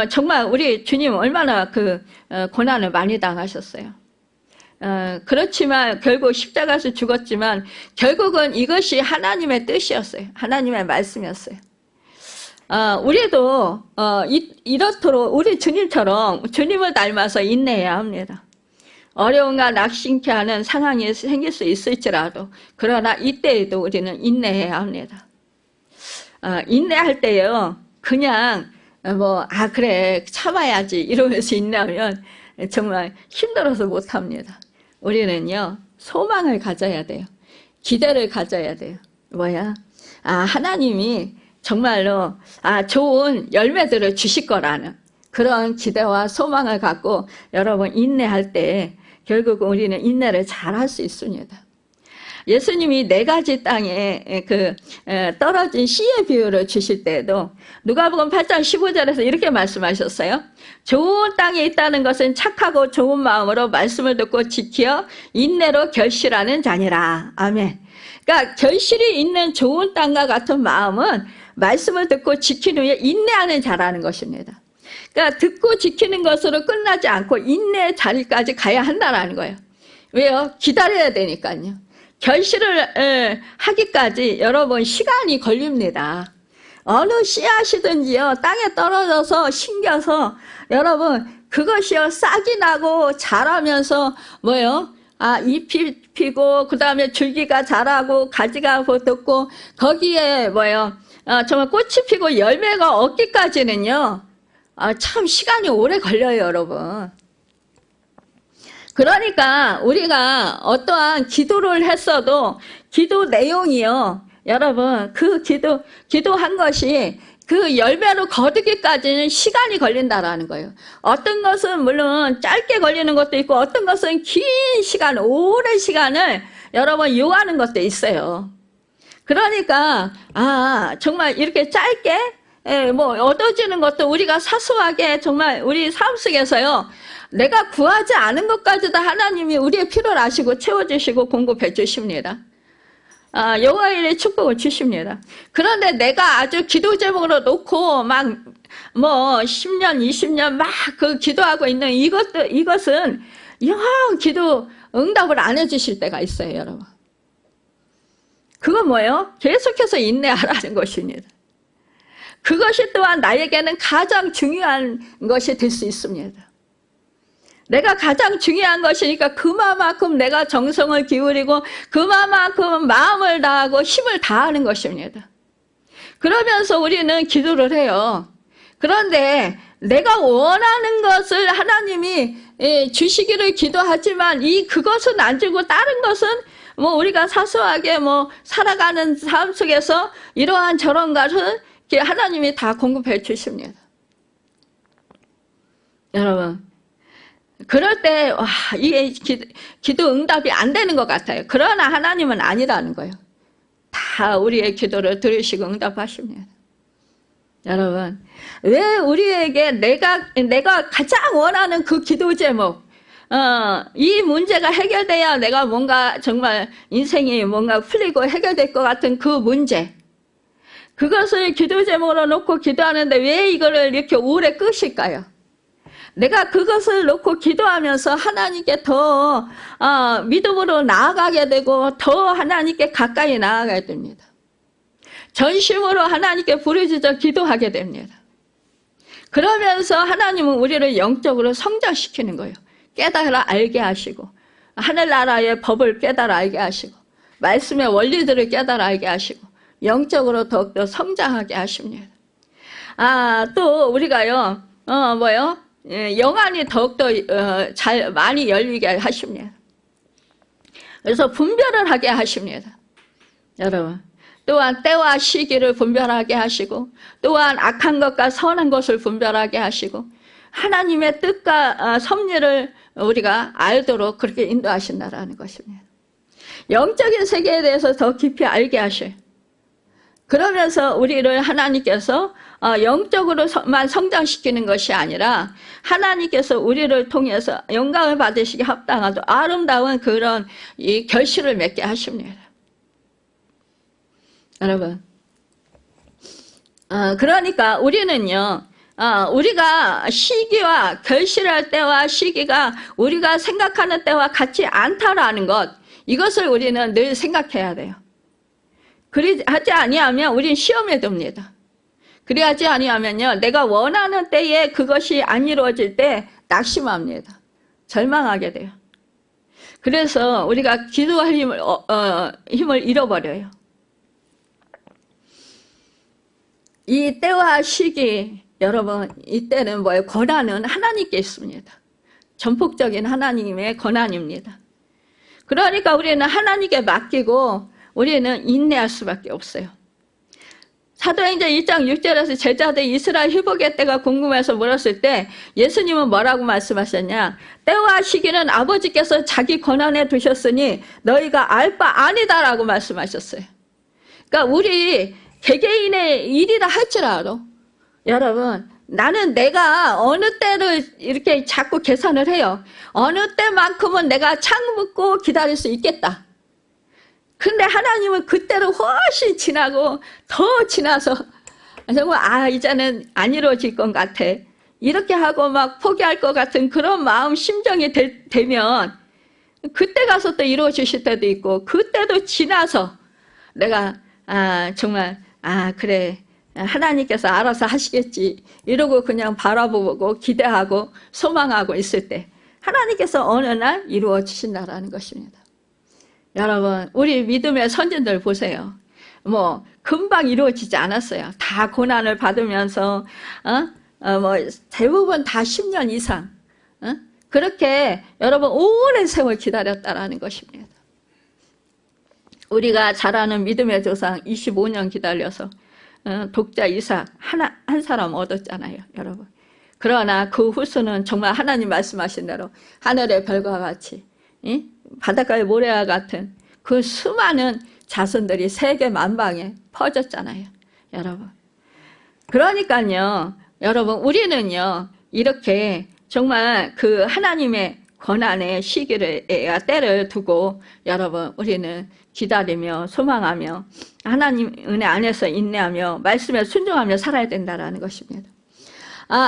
정말 우리 주님 얼마나 그 고난을 많이 당하셨어요. 그렇지만 결국 십자가에서 죽었지만 결국은 이것이 하나님의 뜻이었어요. 하나님의 말씀이었어요. 우리도 이렇도록 우리 주님처럼 주님을 닮아서 인내해야 합니다. 어려움과 낙심케 하는 상황이 생길 수 있을지라도 그러나 이때에도 우리는 인내해야 합니다. 인내할 때요, 그냥 그래 참아야지 이러면서 인내하면 정말 힘들어서 못합니다. 우리는요, 소망을 가져야 돼요. 기대를 가져야 돼요. 뭐야? 하나님이 정말로 좋은 열매들을 주실 거라는 그런 기대와 소망을 갖고 여러분 인내할 때 결국 우리는 인내를 잘 할 수 있습니다. 예수님이 4가지 땅에 떨어진 씨의 비유를 주실 때에도 누가복음 8장 15절에서 이렇게 말씀하셨어요. 좋은 땅에 있다는 것은 착하고 좋은 마음으로 말씀을 듣고 지켜 인내로 결실하는 자니라. 아멘. 그러니까 결실이 있는 좋은 땅과 같은 마음은 말씀을 듣고 지킨 후에 인내하는 자라는 것입니다. 그러니까 듣고 지키는 것으로 끝나지 않고 인내의 자리까지 가야 한다는 거예요. 왜요? 기다려야 되니까요. 결실을 하기까지 여러분 시간이 걸립니다. 어느 씨앗이든지요, 땅에 떨어져서 심겨서 여러분 그것이요 싹이 나고 자라면서 잎이 피고 그 다음에 줄기가 자라고 가지가 붙고 거기에 정말 꽃이 피고 열매가 얻기까지는요 참 시간이 오래 걸려요, 여러분. 그러니까 우리가 어떠한 기도를 했어도 기도 내용이요, 여러분 그 기도한 것이 그 열매로 거두기까지는 시간이 걸린다라는 거예요. 어떤 것은 물론 짧게 걸리는 것도 있고 어떤 것은 긴 시간, 오랜 시간을 여러분 요하는 것도 있어요. 그러니까 정말 이렇게 짧게 얻어지는 것도 우리가 사소하게 정말 우리 삶 속에서요, 내가 구하지 않은 것까지도 하나님이 우리의 필요를 아시고 채워주시고 공급해 주십니다. 여호와의 축복을 주십니다. 그런데 내가 아주 기도 제목으로 놓고 10년, 20년 그 기도하고 있는 이것은 영 기도 응답을 안 해주실 때가 있어요, 여러분. 그건 뭐예요? 계속해서 인내하라는 것입니다. 그것이 또한 나에게는 가장 중요한 것이 될 수 있습니다. 내가 가장 중요한 것이니까 그만큼 내가 정성을 기울이고 그만큼 마음을 다하고 힘을 다하는 것입니다. 그러면서 우리는 기도를 해요. 그런데 내가 원하는 것을 하나님이 주시기를 기도하지만 그것은 안 주고 다른 것은 뭐 우리가 사소하게 뭐 살아가는 삶 속에서 이러한 저런 것을 하나님이 다 공급해 주십니다. 여러분, 그럴 때 이게 기도 응답이 안 되는 것 같아요. 그러나 하나님은 아니라는 거예요. 다 우리의 기도를 들으시고 응답하십니다. 여러분, 왜 우리에게 내가 가장 원하는 그 기도 제목, 이 문제가 해결돼야 내가 뭔가 정말 인생이 뭔가 풀리고 해결될 것 같은 그 문제, 그것을 기도 제목으로 놓고 기도하는데 왜 이거를 이렇게 오래 끄실까요? 내가 그것을 놓고 기도하면서 하나님께 더 믿음으로 나아가게 되고 더 하나님께 가까이 나아가야 됩니다. 전심으로 하나님께 부르짖어 기도하게 됩니다. 그러면서 하나님은 우리를 영적으로 성장시키는 거예요. 깨달아 알게 하시고 하늘나라의 법을 깨달아 알게 하시고 말씀의 원리들을 깨달아 알게 하시고 영적으로 더욱더 성장하게 하십니다. 또 우리가요 영안이 더욱더 많이 열리게 하십니다. 그래서 분별을 하게 하십니다. 여러분, 또한 때와 시기를 분별하게 하시고 또한 악한 것과 선한 것을 분별하게 하시고 하나님의 뜻과 섭리를 우리가 알도록 그렇게 인도하신다라는 것입니다. 영적인 세계에 대해서 더 깊이 알게 하셔요. 그러면서 우리를 하나님께서 영적으로만 성장시키는 것이 아니라 하나님께서 우리를 통해서 영광을 받으시기 합당한 아름다운 그런 이 결실을 맺게 하십니다. 여러분, 그러니까 우리는요, 우리가 시기와 결실할 때와 시기가 우리가 생각하는 때와 같지 않다라는 것, 이것을 우리는 늘 생각해야 돼요. 그리하지 아니하면 우리는 시험에 듭니다. 그리하지 아니하면요, 내가 원하는 때에 그것이 안 이루어질 때 낙심합니다. 절망하게 돼요. 그래서 우리가 기도할 힘을 잃어버려요. 이 때와 시기, 여러분, 이때는 뭐예요? 권한은 하나님께 있습니다. 전폭적인 하나님의 권한입니다. 그러니까 우리는 하나님께 맡기고 우리는 인내할 수밖에 없어요. 사도행전 1장 6절에서 제자들 이스라엘 회복의 때가 궁금해서 물었을 때 예수님은 뭐라고 말씀하셨냐? 때와 시기는 아버지께서 자기 권한에 두셨으니 너희가 알 바 아니다라고 말씀하셨어요. 그러니까 우리 개개인의 일이라 할지라도 여러분, 나는 내가 어느 때를 이렇게 자꾸 계산을 해요. 어느 때만큼은 내가 참고 기다릴 수 있겠다. 근데 하나님은 그때를 훨씬 지나고 더 지나서 정말 이제는 안 이루어질 것 같아. 이렇게 하고 막 포기할 것 같은 그런 마음 심정이 되면 그때 가서 또 이루어지실 때도 있고 그때도 지나서 내가 정말 그래 하나님께서 알아서 하시겠지 이러고 그냥 바라보고 기대하고 소망하고 있을 때 하나님께서 어느 날 이루어지신다라는 것입니다. 여러분, 우리 믿음의 선진들 보세요. 뭐 금방 이루어지지 않았어요. 다 고난을 받으면서 뭐 대부분 다 10년 이상 그렇게 여러분 오랜 세월 기다렸다라는 것입니다. 우리가 잘 아는 믿음의 조상 25년 기다려서 독자 이삭 한 사람 얻었잖아요, 여러분. 그러나 그 후손은 정말 하나님 말씀하신 대로 하늘의 별과 같이 바닷가의 모래와 같은 그 수많은 자손들이 세계 만방에 퍼졌잖아요, 여러분. 그러니까요, 여러분, 우리는요, 이렇게 정말 그 하나님의 권한의 시기를, 때를 두고 여러분, 우리는 기다리며 소망하며 하나님 은혜 안에서 인내하며 말씀에 순종하며 살아야 된다라는 것입니다.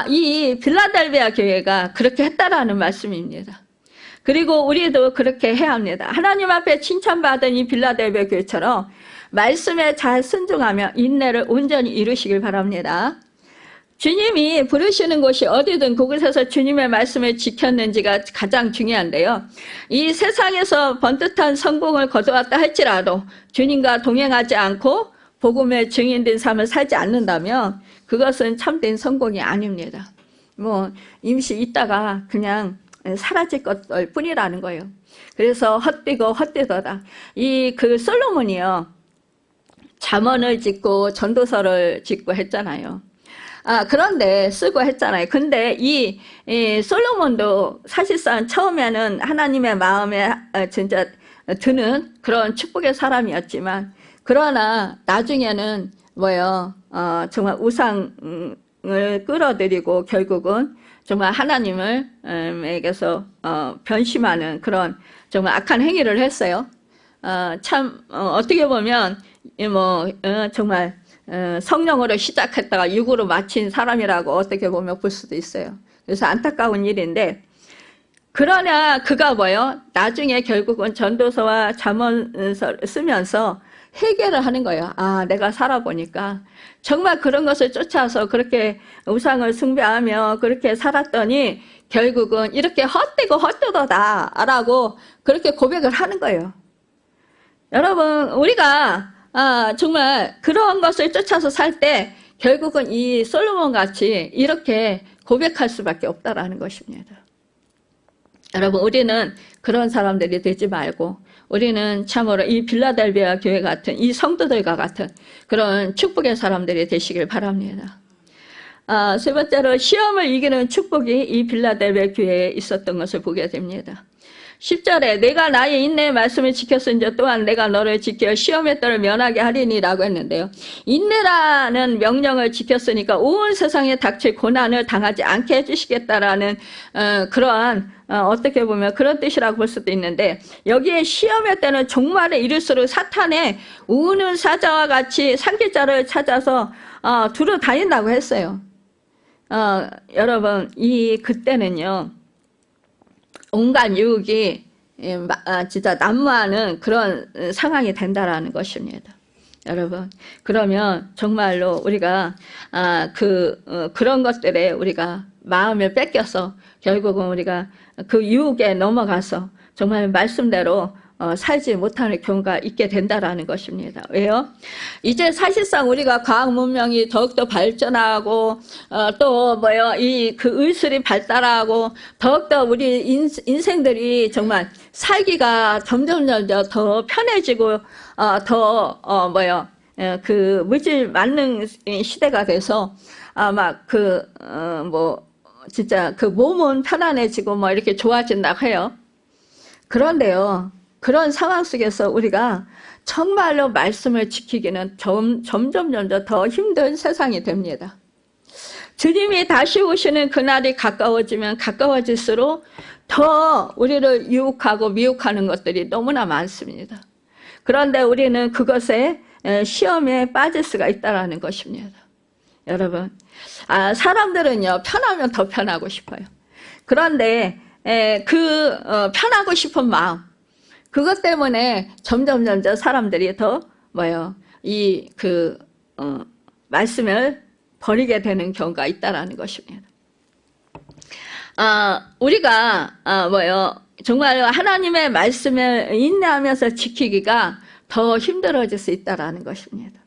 이 빌라델비아 교회가 그렇게 했다라는 말씀입니다. 그리고 우리도 그렇게 해야 합니다. 하나님 앞에 칭찬받은 이 빌라델비아 교회처럼 말씀에 잘 순종하며 인내를 온전히 이루시길 바랍니다. 주님이 부르시는 곳이 어디든 그곳에서 주님의 말씀을 지켰는지가 가장 중요한데요. 이 세상에서 번듯한 성공을 거두었다 할지라도 주님과 동행하지 않고 복음의 증인된 삶을 살지 않는다면 그것은 참된 성공이 아닙니다. 뭐 임시 있다가 그냥 사라질 것일 뿐이라는 거예요. 그래서 헛되고 헛되더라. 그 솔로몬이요, 잠언을 짓고 전도서를 짓고 했잖아요. 그런데 쓰고 했잖아요. 근데 이 솔로몬도 사실상 처음에는 하나님의 마음에 진짜 드는 그런 축복의 사람이었지만, 그러나 나중에는 정말 우상을 끌어들이고 결국은 정말 하나님을 에게서 변심하는 그런 정말 악한 행위를 했어요. 어떻게 보면 정말 성령으로 시작했다가 육으로 마친 사람이라고 어떻게 보면 볼 수도 있어요. 그래서 안타까운 일인데, 그러나 그가 나중에 결국은 전도서와 잠언서를 쓰면서 회개를 하는 거예요. 내가 살아보니까 정말 그런 것을 쫓아서 그렇게 우상을 숭배하며 그렇게 살았더니 결국은 이렇게 헛되고 헛되도다라고 그렇게 고백을 하는 거예요. 여러분, 우리가 정말 그런 것을 쫓아서 살 때 결국은 이 솔로몬 같이 이렇게 고백할 수밖에 없다라는 것입니다. 여러분, 우리는 그런 사람들이 되지 말고 우리는 참으로 이 빌라델비아 교회 같은 이 성도들과 같은 그런 축복의 사람들이 되시길 바랍니다. 세 번째로 시험을 이기는 축복이 이 빌라델비아 교회에 있었던 것을 보게 됩니다. 10절에 내가 나의 인내의 말씀을 지켰은즉 또한 내가 너를 지켜 시험의 때를 면하게 하리니 라고 했는데요. 인내라는 명령을 지켰으니까 온 세상에 닥칠 고난을 당하지 않게 해주시겠다라는 그러한 어떻게 보면 그런 뜻이라고 볼 수도 있는데, 여기에 시험의 때는 종말에 이를수록 사탄의 우는 사자와 같이 상기자를 찾아서 두루 다닌다고 했어요. 여러분, 그때는요, 온갖 유혹이 진짜 난무하는 그런 상황이 된다라는 것입니다. 여러분, 그러면 정말로 우리가 그런 것들에 우리가 마음을 뺏겨서 결국은 우리가 그 유혹에 넘어가서 정말 말씀대로 살지 못하는 경우가 있게 된다라는 것입니다. 왜요? 이제 사실상 우리가 과학 문명이 더욱더 발전하고 또 그 의술이 발달하고 더욱더 우리 인생들이 정말 살기가 점점 더 편해지고 그 물질 만능 시대가 돼서 아마 진짜 그 몸은 편안해지고 이렇게 좋아진다고 해요. 그런데요, 그런 상황 속에서 우리가 정말로 말씀을 지키기는 점점 더 힘든 세상이 됩니다. 주님이 다시 오시는 그날이 가까워지면 가까워질수록 더 우리를 유혹하고 미혹하는 것들이 너무나 많습니다. 그런데 우리는 그것에 시험에 빠질 수가 있다는 것입니다. 여러분, 사람들은요, 편하면 더 편하고 싶어요. 그런데 편하고 싶은 마음, 그것 때문에 점점 사람들이 더 말씀을 버리게 되는 경우가 있다라는 것입니다. 우리가 정말 하나님의 말씀을 인내하면서 지키기가 더 힘들어질 수 있다라는 것입니다.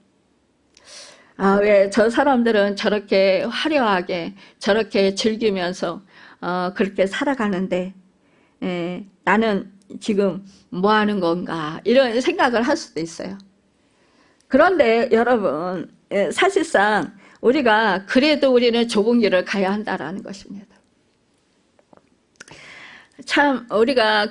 왜 저 사람들은 저렇게 화려하게 저렇게 즐기면서 그렇게 살아가는데 나는 지금 뭐 하는 건가, 이런 생각을 할 수도 있어요. 그런데 여러분, 사실상 우리가 그래도 우리는 좁은 길을 가야 한다라는 것입니다. 참 우리가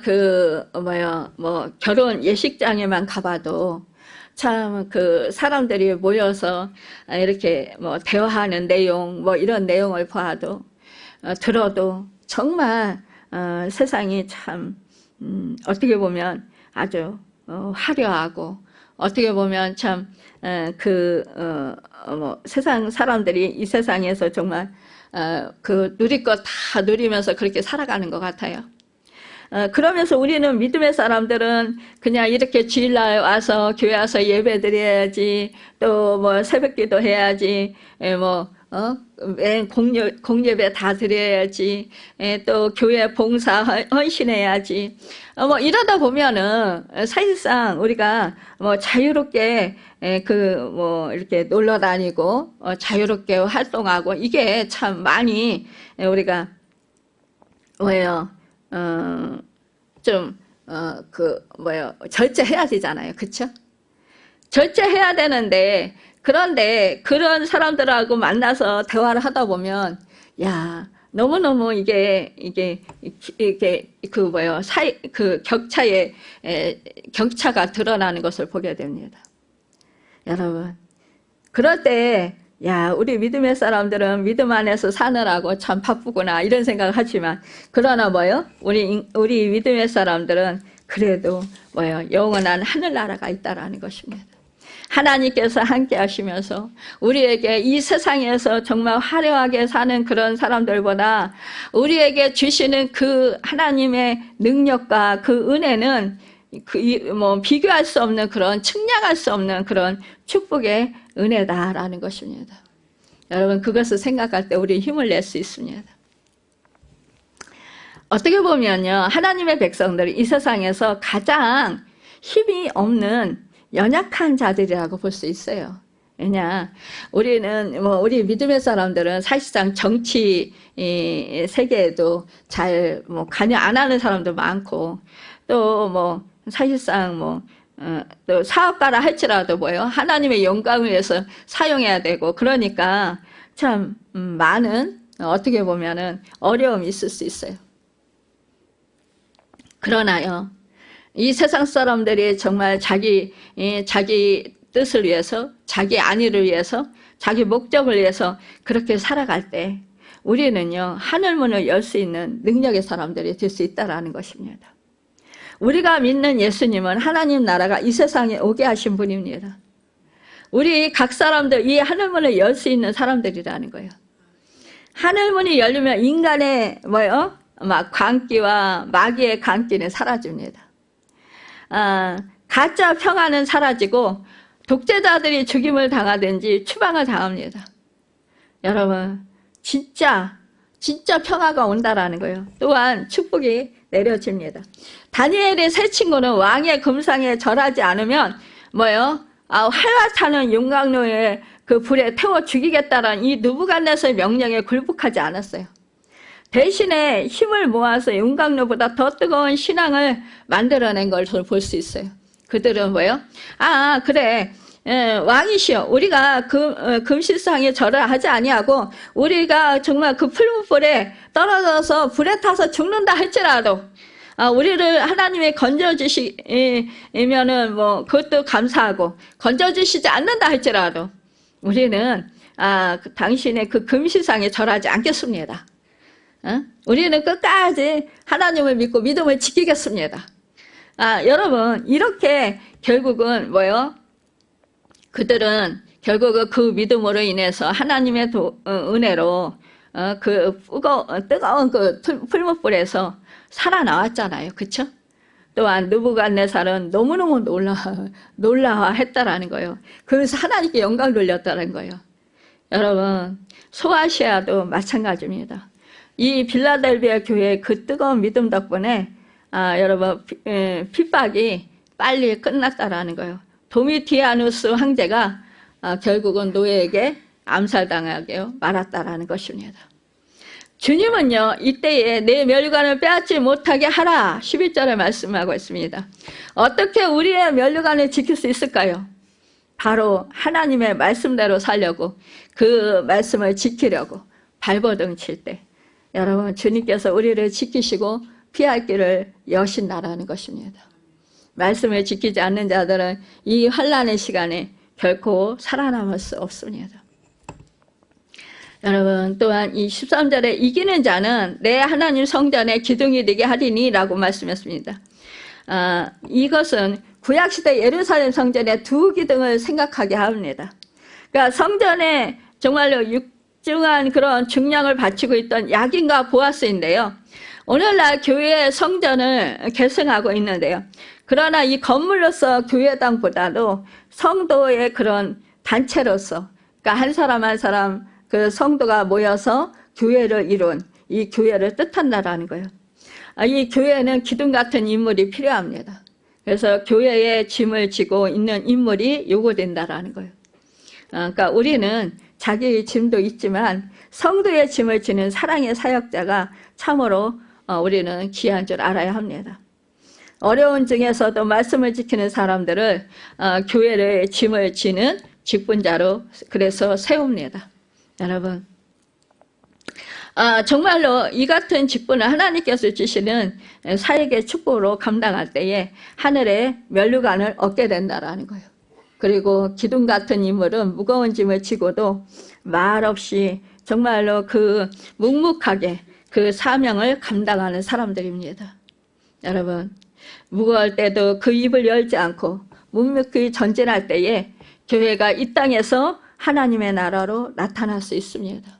결혼 예식장에만 가봐도 참 그 사람들이 모여서 이렇게 대화하는 내용 이런 내용을 봐도 들어도 정말 세상이 참 어떻게 보면 아주 화려하고, 어떻게 보면 참 세상 사람들이 이 세상에서 정말 누릴 것 다 누리면서 그렇게 살아가는 것 같아요. 그러면서 우리는 믿음의 사람들은 그냥 이렇게 주일날 와서 교회 와서 예배 드려야지, 또 새벽기도 해야지, 공예배 다 드려야지. 또 교회 봉사 헌신해야지. 뭐 이러다 보면은 사실상 우리가 뭐 자유롭게 뭐 이렇게 놀러 다니고 자유롭게 활동하고 이게 참 많이 우리가 뭐예요? 좀 절제해야 되잖아요. 그쵸? 절제해야 되는데, 그런데 그런 사람들하고 만나서 대화를 하다 보면, 야, 너무너무 이게 격차가 드러나는 것을 보게 됩니다. 여러분, 그럴 때, 야, 우리 믿음의 사람들은 믿음 안에서 사느라고 참 바쁘구나, 이런 생각을 하지만, 그러나 우리 믿음의 사람들은 그래도 영원한 하늘나라가 있다라는 것입니다. 하나님께서 함께 하시면서 우리에게 이 세상에서 정말 화려하게 사는 그런 사람들보다 우리에게 주시는 그 하나님의 능력과 그 은혜는 비교할 수 없는 그런, 측량할 수 없는 그런 축복의 은혜다라는 것입니다. 여러분, 그것을 생각할 때 우리 힘을 낼 수 있습니다. 어떻게 보면요, 하나님의 백성들이 이 세상에서 가장 힘이 없는 연약한 자들이라고 볼 수 있어요. 왜냐, 우리 믿음의 사람들은 사실상 정치 세계에도 잘 관여 안 하는 사람도 많고, 또 사실상 또 사업가라 할지라도 하나님의 영광을 위해서 사용해야 되고, 그러니까 참 많은 어떻게 보면은 어려움이 있을 수 있어요. 그러나요, 이 세상 사람들이 정말 자기 뜻을 위해서, 자기 안위를 위해서, 자기 목적을 위해서 그렇게 살아갈 때 우리는요, 하늘문을 열 수 있는 능력의 사람들이 될 수 있다는 것입니다. 우리가 믿는 예수님은 하나님 나라가 이 세상에 오게 하신 분입니다. 우리 각 사람들 이 하늘문을 열 수 있는 사람들이라는 거예요. 하늘문이 열리면 인간의 광기와 마귀의 광기는 사라집니다. 가짜 평화는 사라지고 독재자들이 죽임을 당하든지 추방을 당합니다. 여러분, 진짜 평화가 온다라는 거예요. 또한 축복이 내려집니다. 다니엘의 세 친구는 왕의 금상에 절하지 않으면 활활 타는 용광로에 그 불에 태워 죽이겠다라는 이 느부갓네살 명령에 굴복하지 않았어요. 대신에 힘을 모아서 용광로보다 더 뜨거운 신앙을 만들어낸 것을 볼 수 있어요. 그들은 그래, 왕이시여, 우리가 금실상에 절을 하지 아니하고 우리가 정말 그 풀무불에 떨어져서 불에 타서 죽는다 할지라도 우리를 하나님이 건져주시면은 그것도 감사하고, 건져주시지 않는다 할지라도 우리는 당신의 그 금실상에 절하지 않겠습니다. 우리는 끝까지 하나님을 믿고 믿음을 지키겠습니다. 여러분, 이렇게 결국은 그들은 결국은 그 믿음으로 인해서 하나님의 은혜로 그 뜨거운 그 풀무불에서 살아나왔잖아요. 그쵸? 또한 느부갓네살은 너무너무 놀라워했다라는 거예요. 그래서 하나님께 영광 돌렸다는 거예요. 여러분, 소아시아도 마찬가지입니다. 이 빌라델비아 교회의 그 뜨거운 믿음 덕분에 여러분 핍박이 빨리 끝났다라는 거예요. 도미티아누스 황제가 결국은 노예에게 암살당하게 말았다라는 것입니다. 주님은요, 이때에 내 멸류관을 빼앗지 못하게 하라 11절에 말씀하고 있습니다. 어떻게 우리의 멸류관을 지킬 수 있을까요? 바로 하나님의 말씀대로 살려고, 그 말씀을 지키려고 발버둥 칠 때 여러분, 주님께서 우리를 지키시고 피할 길을 여신다라는 것입니다. 말씀을 지키지 않는 자들은 이 환난의 시간에 결코 살아남을 수 없습니다. 여러분, 또한 이 13절에 이기는 자는 내 하나님 성전의 기둥이 되게 하리니 라고 말씀했습니다. 이것은 구약시대 예루살렘 성전의 두 기둥을 생각하게 합니다. 그러니까 성전에 정말로 중한 그런 중량을 바치고 있던 야긴과 보아스인데요. 오늘날 교회의 성전을 계승하고 있는데요. 그러나 이 건물로서 교회당보다도 성도의 그런 단체로서, 그러니까 한 사람 한 사람 그 성도가 모여서 교회를 이룬 이 교회를 뜻한다라는 거예요. 이 교회는 기둥 같은 인물이 필요합니다. 그래서 교회에 짐을 지고 있는 인물이 요구된다라는 거예요. 그러니까 우리는 자기의 짐도 있지만 성도의 짐을 지는 사랑의 사역자가 참으로 우리는 귀한 줄 알아야 합니다. 어려운 중에서도 말씀을 지키는 사람들을 교회의 짐을 지는 직분자로 그래서 세웁니다. 여러분, 정말로 이 같은 직분을 하나님께서 주시는 사역의 축복으로 감당할 때에 하늘의 면류관을 얻게 된다라는 거예요. 그리고 기둥 같은 인물은 무거운 짐을 지고도 말없이 정말로 그 묵묵하게 그 사명을 감당하는 사람들입니다. 여러분, 무거울 때도 그 입을 열지 않고 묵묵히 전진할 때에 교회가 이 땅에서 하나님의 나라로 나타날 수 있습니다.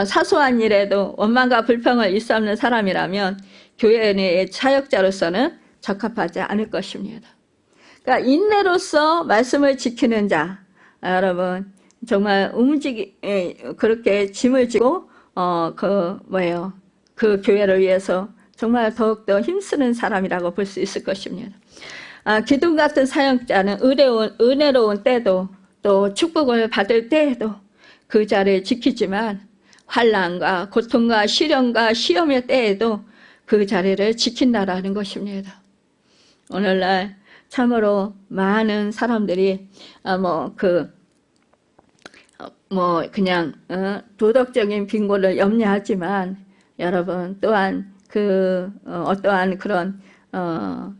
사소한 일에도 원망과 불평을 일삼는 사람이라면 교회의 사역자로서는 적합하지 않을 것입니다. 그러니까 인내로서 말씀을 지키는 자, 여러분 정말 그렇게 짐을 지고 그 교회를 위해서 정말 더욱더 힘쓰는 사람이라고 볼 수 있을 것입니다. 기둥 같은 사역자는 은혜로운 때도 또 축복을 받을 때에도 그 자리를 지키지만 환난과 고통과 시련과 시험의 때에도 그 자리를 지킨다라는 것입니다. 오늘날 참으로 많은 사람들이 그냥 도덕적인 빈곤을 염려하지만 여러분 또한 어떠한 그런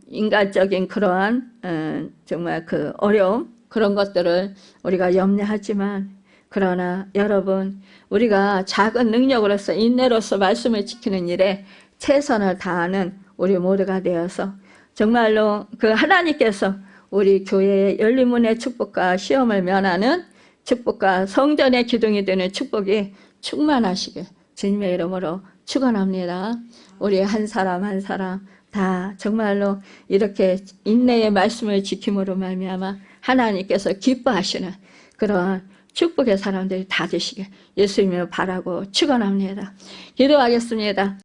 인간적인 그러한 정말 그 어려움 그런 것들을 우리가 염려하지만 그러나 여러분 우리가 작은 능력으로서 인내로서 말씀을 지키는 일에 최선을 다하는 우리 모두가 되어서 정말로 그 하나님께서 우리 교회의 열린 문의 축복과 시험을 면하는 축복과 성전의 기둥이 되는 축복이 충만하시길 주님의 이름으로 축원합니다. 우리 한 사람 한 사람 다 정말로 이렇게 인내의 말씀을 지킴으로 말미암아 하나님께서 기뻐하시는 그런 축복의 사람들이 다 되시길 예수님을 바라고 축원합니다. 기도하겠습니다.